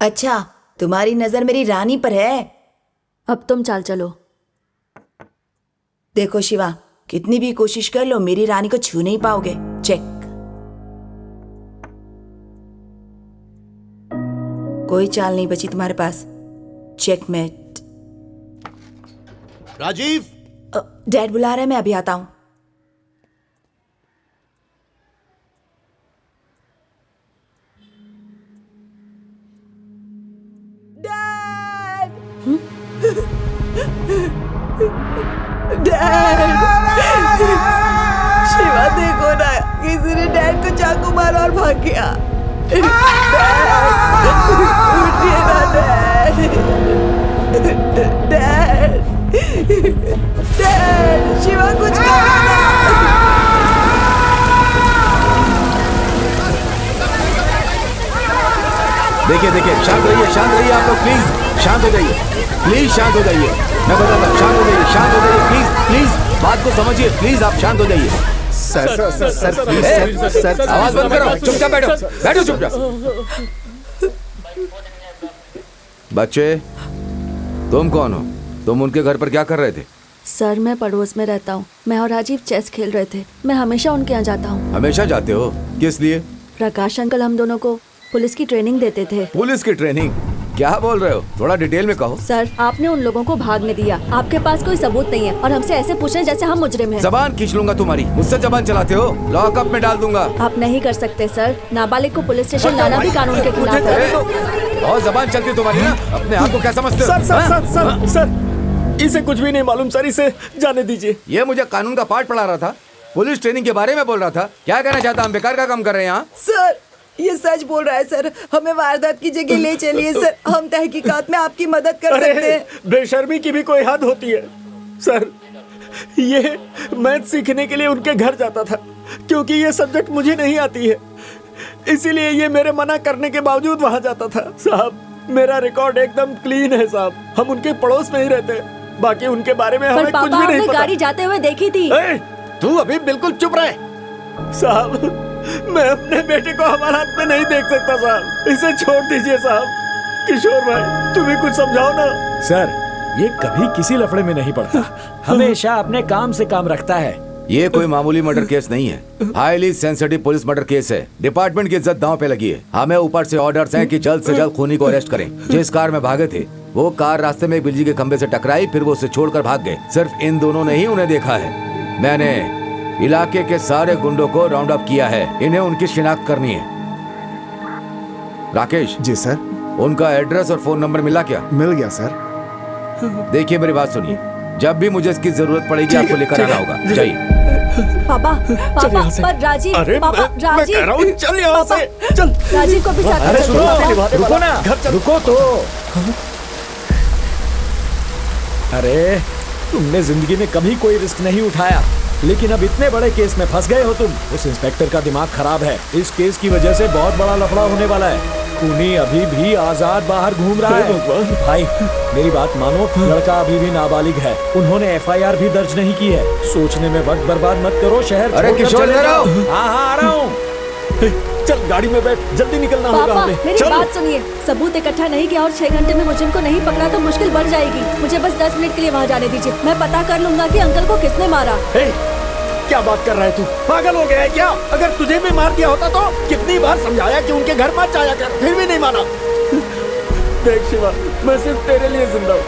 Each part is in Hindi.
अच्छा, तुम्हारी नजर मेरी रानी पर है। अब तुम चाल चलो। देखो शिवा, कितनी भी कोशिश कर लो मेरी रानी को छू नहीं पाओगे। चेक। कोई चाल नहीं बची तुम्हारे पास। चेकमेट। राजीव, डैड बुला रहे हैं, मैं अभी आता हूं। डैड, शिवा देखो ना, किसी ने डैड को चाकू मारा और भाग गया। उठिए ना डैड। डैड, डैड, शिवा कुछ करो ना। देखिए देखिए, शांत रहिए आप लोग, प्लीज शांत हो जाइए, प्लीज शांत हो जाइए। मैं बताता हूँ, शांत हो जाइए, प्लीज प्लीज बात को समझिए, प्लीज आप शांत हो जाइए। सर, आवाज बंद करो, चुपचाप बैठो चुपचाप। बच्चे, तुम कौन हो? तुम उनके घर पर क्या कर रहे थे? सर, मैं पड़ोस में रहता हूँ। मैं और राजीव चेस खेल रहे थे। मैं हमेशा उनके यहाँ जाता हूँ। हमेशा जाते हो? किस लिए? प्रकाश अंकल हम दोनों को पुलिस की ट्रेनिंग देते थे। पुलिस की ट्रेनिंग? क्या बोल रहे हो? थोड़ा डिटेल में कहो। सर, आपने उन लोगों को भागने दिया। आपके पास कोई सबूत नहीं है और हमसे ऐसे पूछ रहे हैं जैसे हम मुजरिम हैं। जबान खींच लूंगा तुम्हारी। मुझसे जबान चलाते हो? लॉकअप में डाल दूंगा। आप नहीं कर सकते सर। नाबालिग को पुलिस स्टेशन लाना भी कानून के खिलाफ है। बहुत जबान चलती है तुम्हारी ना। अपने आप को क्या समझते हो? सर, इसे कुछ भी नहीं मालूम सर, इसे जाने दीजिए। ये मुझे कानून का पाठ पढ़ा रहा था, पुलिस ट्रेनिंग के बारे में बोल रहा था। क्या कहना चाहता? हम बेकार का काम कर रहे हैं यहाँ। सर, ये सच बोल रहा है सर। हमें वारदात की जगह ले चलिए सर। हम तहकीकात में आपकी मदद कर सकते हैं। बेशर्मी की भी कोई हद होती है सर। ये मैथ सीखने के लिए उनके घर जाता था, क्योंकि ये सब्जेक्ट मुझे नहीं आती है, इसीलिए ये मेरे मना करने के बावजूद वहाँ जाता था। साहब, मेरा रिकॉर्ड एकदम क्लीन है साहब। हम उनके पड़ोस में ही रहते, बाकी उनके बारे में हमें कुछ भी नहीं पता। गाड़ी जाते हुए देखी थी। तू अभी बिल्कुल चुप रहे साहब। मैं अपने बेटे को हमारे हाथ में नहीं देख सकता साहब। इसे छोड़ दीजिए साहब। किशोर भाई, तुम्हें कुछ समझाओ ना। सर, ये कभी किसी लफड़े में नहीं पड़ता, हमेशा अपने काम से काम रखता है। ये कोई मामूली मर्डर केस नहीं है, highly sensitive police murder case है। डिपार्टमेंट की इज्जत दांव पे लगी है। हमें ऊपर से ऑर्डर्स हैं कि जल्द से जल्द खूनी को अरेस्ट करें। जिस कार में भागे थे, वो कार रास्ते में बिजली के खंभे से टकराई, फिर वो उसे छोड़कर भाग गए। सिर्फ इन दोनों ने ही उन्हें देखा है। मैंने इलाके के सारे गुंडों को राउंड अप किया है। इन्हें उनकी शिनाख्त करनी है। राकेश जी सर। उनका एड्रेस और फोन नंबर मिला क्या? मिल गया सर। देखिए मेरी बात सुनिए, जब भी मुझे इसकी जरूरत पड़ेगी आपको लेकर आना होगा। जाइए। पापा, पर राजीव, पापा, राजीव, चल यहाँ से, चल। राजीव को भी साथ अरे में सुनो, रुको ना, रुको तो। अरे, तुमने जिंदगी में कभी कोई रिस्क नहीं उठाया, लेकिन अब इतने बड़े केस में फंस गए हो तुम। उस इंस्पेक्टर का दिमाग खराब है। इस केस की वजह से बहुत बड़ा लफड़ा होने वाला है। खूनी अभी भी आजाद बाहर घूम रहा है। भाई, मेरी बात मानो, लड़का अभी भी नाबालिग है। उन्होंने एफआईआर भी दर्ज नहीं की है। सोचने में वक्त बर्बाद मत करो। शहर अरे किशोर, हाँ आ रहा हूँ। चल गाड़ी में बैठ, जल्दी निकलना होगा पापा, हमें। मेरी बात सुनिए। सबूत इकट्ठा नहीं किया और 6 घंटे में मुझे इनको नहीं पकड़ा तो मुश्किल बढ़ जाएगी। मुझे बस 10 मिनट के लिए वहाँ जाने दीजिए। मैं पता कर लूंगा कि अंकल को किसने मारा। क्या बात कर रहा है तू? पागल हो गया है क्या? अगर तुझे भी मार दिया होता तो कितनी बार समझाया कि उनके घर मत जाया कर, फिर भी नहीं माना। देख शिवा, मैं सिर्फ तेरे लिए जिंदा हूँ।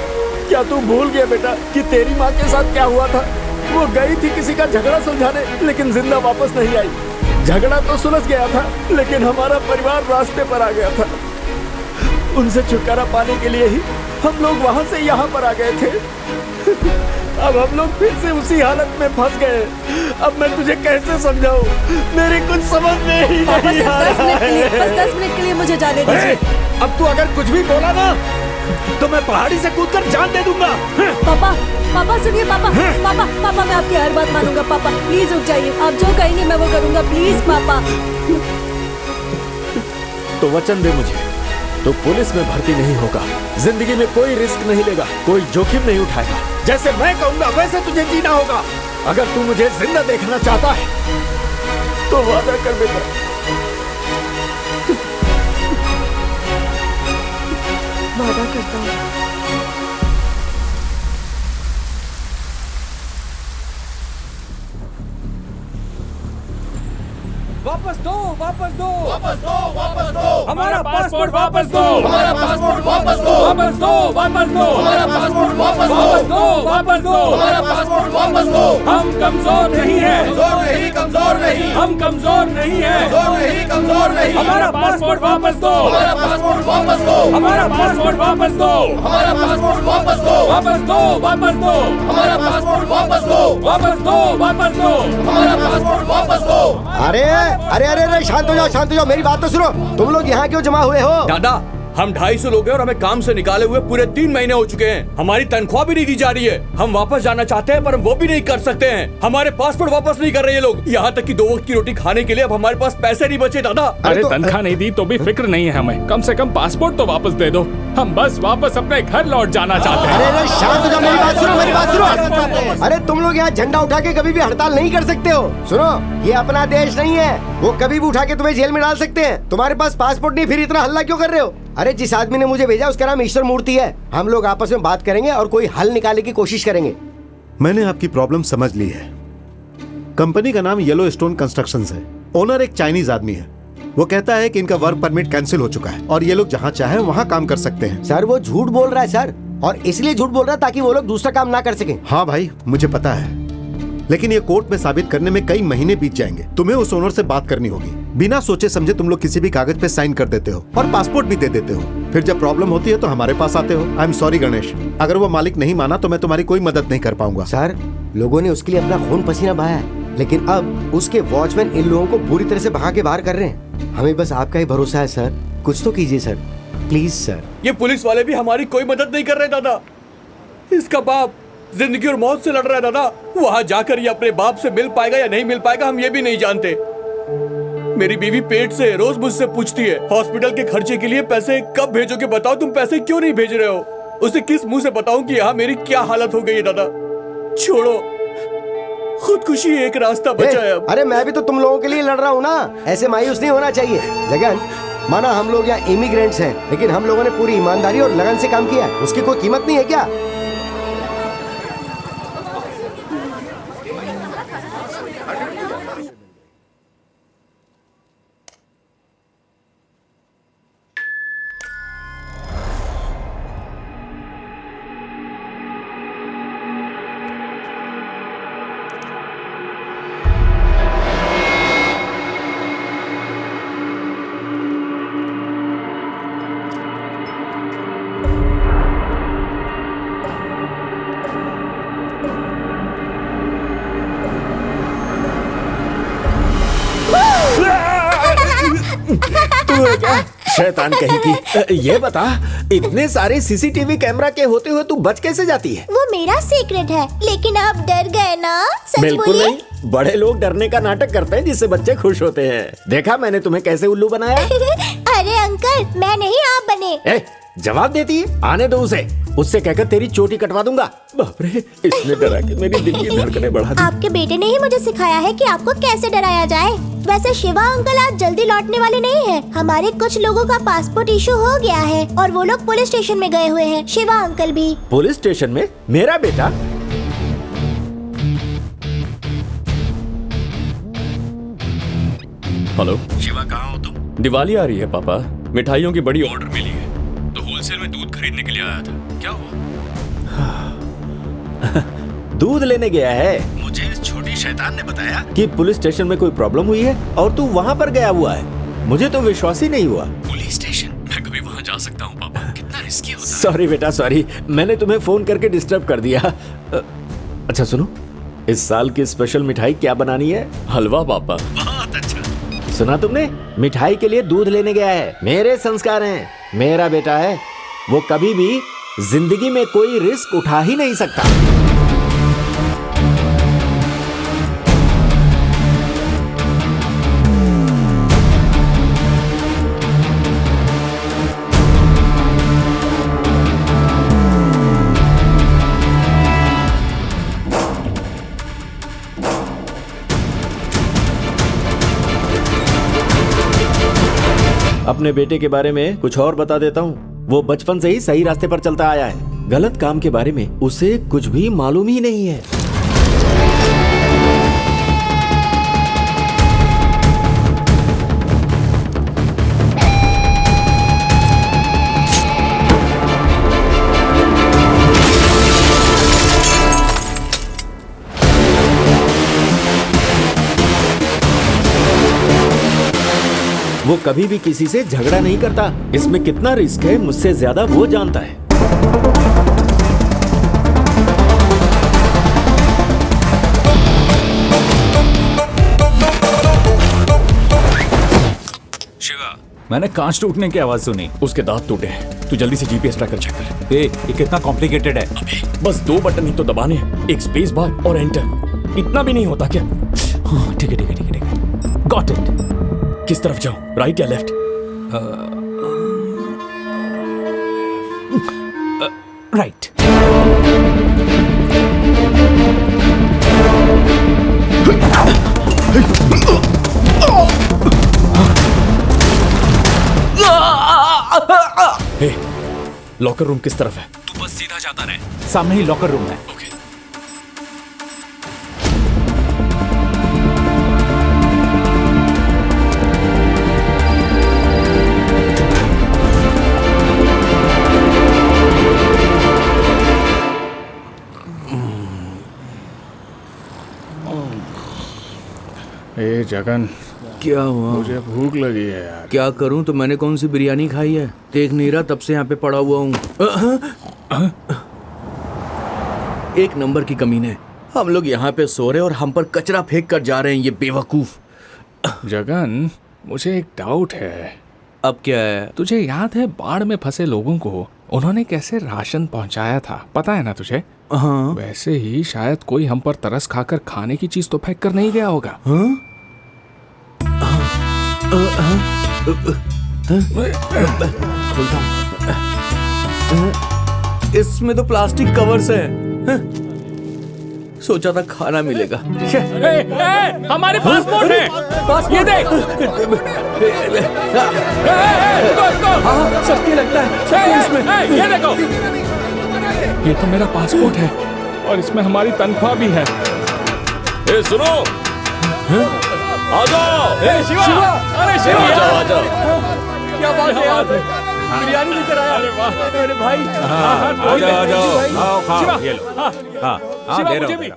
क्या तू भूल गया बेटा कि तेरी माँ के साथ क्या हुआ था? वो गई थी किसी का झगड़ा सुलझाने, लेकिन जिंदा वापस नहीं आई। झगड़ा तो सुलझ गया था, लेकिन हमारा परिवार रास्ते पर आ गया था। उनसे छुटकारा पाने के लिए ही हम लोग वहाँ से यहाँ पर आ गए थे। अब हम लोग फिर से उसी हालत में फंस गए। अब मैं तुझे कैसे समझाऊं? मेरी कुछ समझ में ही नहीं आ रहा है। बस 10 मिनट के लिए मुझे जाने दीजिए। अब तू अगर कुछ भी बोला ना, तो मैं पहाड़ी से कूदकर जान दे दूंगा। पापा, पापा सुनिए। पापा, पापा, मैं आपकी हर बात मानूंगा। पापा प्लीज रुक जाइए। आप जो कहेंगे मैं वो करूंगा। प्लीज पापा। तो वचन दे मुझे, तो पुलिस में भर्ती नहीं होगा, जिंदगी में कोई रिस्क नहीं लेगा, कोई जोखिम नहीं उठाएगा। जैसे मैं कहूंगा वैसे तुझे जीना होगा। अगर तू मुझे जिंदा देखना चाहता है तो वादा कर बेटा। अदा करता हूँ। वापस दो, वापस दो, वापस दो, वापस दो, हमारा पासपोर्ट वापस दो, हमारा पासपोर्ट वापस दो, वापस दो, वापस दो, हमारा पासपोर्ट वापस दो, वापस दो, वापस दो, हमारा पासपोर्ट वापस दो। हम कमजोर नहीं है, कमजोर नहीं, कमजोर नहीं, हम कमजोर नहीं है, कमजोर नहीं, कमजोर नहीं, हमारा पासपोर्ट वापस दो, हमारा पासपोर्ट वापस दो, हमारा पासपोर्ट वापस दो, हमारा पासपोर्ट वापस दो, वापस दो, वापस दो, हमारा पासपोर्ट वापस दो, वापस दो, वापस दो, हमारा पासपोर्ट वापस दो। अरे अरे अरे अरे शांत हो जाओ, मेरी बात तो सुनो। तुम लोग यहाँ क्यों जमा हुए हो? दादा, हम 250 लोग हैं और हमें काम से निकाले हुए पूरे 3 महीने हो चुके हैं। हमारी तनख्वाह भी नहीं दी जा रही है। हम वापस जाना चाहते हैं पर हम वो भी नहीं कर सकते हैं। हमारे पासपोर्ट वापस नहीं कर रहे ये लोग। यहाँ तक कि 2 वक्त की रोटी खाने के लिए अब हमारे पास पैसे नहीं बचे दादा। अरे तनख्वाह नहीं दी तो भी फिक्र नहीं है हमें, कम से कम पासपोर्ट तो वापस दे दो। हम बस वापस अपने घर लौट जाना चाहते हैं। अरे शांत हो जाओ, मेरी बात सुनो, मेरी बात सुनो। अरे तुम लोग यहाँ झंडा उठा के कभी भी हड़ताल नहीं कर सकते हो। सुनो, ये अपना देश नहीं है, वो कभी भी उठा के तुम्हें जेल में डाल सकते हैं। तुम्हारे पास पासपोर्ट नहीं, फिर इतना हल्ला क्यों कर रहे हो? अरे जिस आदमी ने मुझे भेजा उसका नाम ईश्वर मूर्ति है। हम लोग आपस में बात करेंगे और कोई हल निकालने की कोशिश करेंगे। मैंने आपकी प्रॉब्लम समझ ली है। कंपनी का नाम येलो स्टोन कंस्ट्रक्शंस है। ओनर एक चाइनीज आदमी है। वो कहता है कि इनका वर्क परमिट कैंसिल हो चुका है और ये लोग जहाँ चाहे वहाँ काम कर सकते हैं। सर वो झूठ बोल रहा है सर, और इसलिए झूठ बोल रहा है ताकि वो लोग दूसरा काम ना कर सके। हाँ भाई, मुझे पता है, लेकिन ये कोर्ट में साबित करने में कई महीने बीत जाएंगे। तुम्हें उस ओनर से बात करनी होगी। बिना सोचे समझे तुम लोग किसी भी कागज पे साइन कर देते हो और पासपोर्ट भी दे देते हो। फिर जब प्रॉब्लम होती है तो हमारे पास आते हो। आई एम सॉरी गणेश, अगर वो मालिक नहीं माना तो मैं तुम्हारी कोई मदद नहीं कर पाऊंगा। सर, लोगों ने उसके लिए अपना खून पसीना बहाया है, लेकिन अब उसके वॉचमैन इन लोगों को बुरी तरह से भगा के बाहर कर रहे हैं। हमें बस आपका ही भरोसा है सर, कुछ तो कीजिए सर, प्लीज सर। ये पुलिस वाले भी हमारी कोई मदद नहीं कर रहे दादा। इसका बाप जिंदगी और मौत से लड़ रहा है दादा। वहां जाकर ये अपने बाप से मिल पाएगा या नहीं मिल पाएगा हम ये भी नहीं जानते। मेरी बीवी पेट से रोज मुझसे पूछती है हॉस्पिटल के खर्चे के लिए पैसे कब भेजोगे, बताओ तुम पैसे क्यों नहीं भेज रहे हो। उसे किस मुंह से बताऊं कि यहाँ मेरी क्या हालत हो गई है दादा। छोड़ो, खुदकुशी एक रास्ता बचा है अब। अरे मैं भी तो तुम लोगों के लिए लड़ रहा हूँ ना, ऐसे मायूस नहीं होना चाहिए। जगन, माना हम लोग यहाँ इमिग्रेंट्स हैं, लेकिन हम लोगों ने पूरी ईमानदारी और लगन से काम किया। उसकी कोई कीमत नहीं है क्या? शैतान कहीं की। ये बता, इतने सारे सीसीटीवी कैमरा के होते हुए तू बच कैसे जाती है? वो मेरा सीक्रेट है, लेकिन आप डर गए ना? सच बिल्कुल बोलिए। नहीं, बड़े लोग डरने का नाटक करते हैं जिससे बच्चे खुश होते हैं। देखा मैंने तुम्हें कैसे उल्लू बनाया? अरे अंकल, मैं नहीं, आप बने। ए, जवाब देती है? आने दो उसे, उससे कहकर तेरी चोटी कटवा दूंगा। बाप रे, इसने डरा के मेरी दिल की धड़कनें बढ़ा दी। आपके बेटे ने ही मुझे सिखाया है कि आपको कैसे डराया जाए। वैसे शिवा अंकल आज जल्दी लौटने वाले नहीं हैं। हमारे कुछ लोगों का पासपोर्ट इशू हो गया है और वो लोग पुलिस स्टेशन में गए हुए हैं। शिवा अंकल भी। पुलिस स्टेशन में? मेरा बेटा? हेलो शिवा, कहाँ हो तुम? दिवाली आ रही है पापा, मिठाइयों की बड़ी ऑर्डर मिली है तो होलसेल में दूध खरीदने के लिए आया था। क्या हुआ? दूध लेने गया है? मुझे इस छोटी शैतान ने बताया कि पुलिस स्टेशन में कोई प्रॉब्लम हुई है और तू वहाँ पर गया हुआ है। मुझे तो विश्वास ही नहीं हुआ। Police station? मैं कभी वहाँ जा सकता हूँ पापा? कितना रिस्की होता है। सॉरी बेटा, सॉरी, मैंने तुम्हें फोन करके डिस्टर्ब कर दिया। अच्छा सुनो, इस साल की स्पेशल मिठाई क्या बनानी है? हलवा पापा। बहुत अच्छा। सुना तुमने? मिठाई के लिए दूध लेने गया है। मेरे संस्कार हैं, मेरा बेटा है, वो कभी भी जिंदगी में कोई रिस्क उठा ही नहीं सकता। अपने बेटे के बारे में कुछ और बता देता हूँ। वो बचपन से ही सही रास्ते पर चलता आया है। गलत काम के बारे में उसे कुछ भी मालूम ही नहीं है। वो कभी भी किसी से झगड़ा नहीं करता। इसमें कितना रिस्क है मुझसे ज्यादा वो जानता है। शिवा, मैंने कांच टूटने की आवाज सुनी। उसके दांत टूटे हैं। तू जल्दी से जीपीएस ट्रैकर चेक कर। ये कितना कॉम्प्लिकेटेड है। बस 2 बटन ही तो दबाने हैं, एक स्पेस बार और एंटर। इतना भी नहीं होता क्या? हाँ, ठीक है ठीक है ठीक है ठीक है, गॉट इट। किस तरफ जाऊं, राइट या लेफ्ट? राइट। हे, लॉकर रूम किस तरफ है? तू बस सीधा जाता रहे, सामने ही लॉकर रूम है। ओके। ए जगन, क्या हुआ? मुझे भूख लगी है यार। क्या करूं? तो मैंने कौन सी बिरयानी खाई है? देख नहीं रहा, तब से यहाँ पे पड़ा हुआ हूँ। एक नंबर की कमीने। हम लोग यहाँ पे सो रहे और हम पर कचरा फेंक कर जा रहे हैं, ये बेवकूफ। जगन, मुझे एक डाउट है। अब क्या है? तुझे याद है बाढ़ में फंसे लोगों को उन्होंने कैसे राशन पहुंचाया था? पता है ना तुझे? हाँ। वैसे ही शायद कोई हम पर तरस खाकर खाने की चीज तो फेंक कर नहीं गया होगा। हाँ? खुलता हूं। इसमें तो प्लास्टिक कवर्स हैं। सोचा था खाना मिलेगा। हमारे पासपोर्ट है। ये देख। हाँ, सबके लगता है इसमें। ये देखो, ये तो मेरा पासपोर्ट है और इसमें हमारी तनख्वाह भी है। ए सुनो, आ जाओ। शिवा, अरे शिवा, आ जाओ। क्या बात है यार, बिरयानी लेकर आया। अरे भाई, आ जाओ, आओ खाओ, ये लो। हाँ, शिवा, दे रहा मुझे हूँ। भी।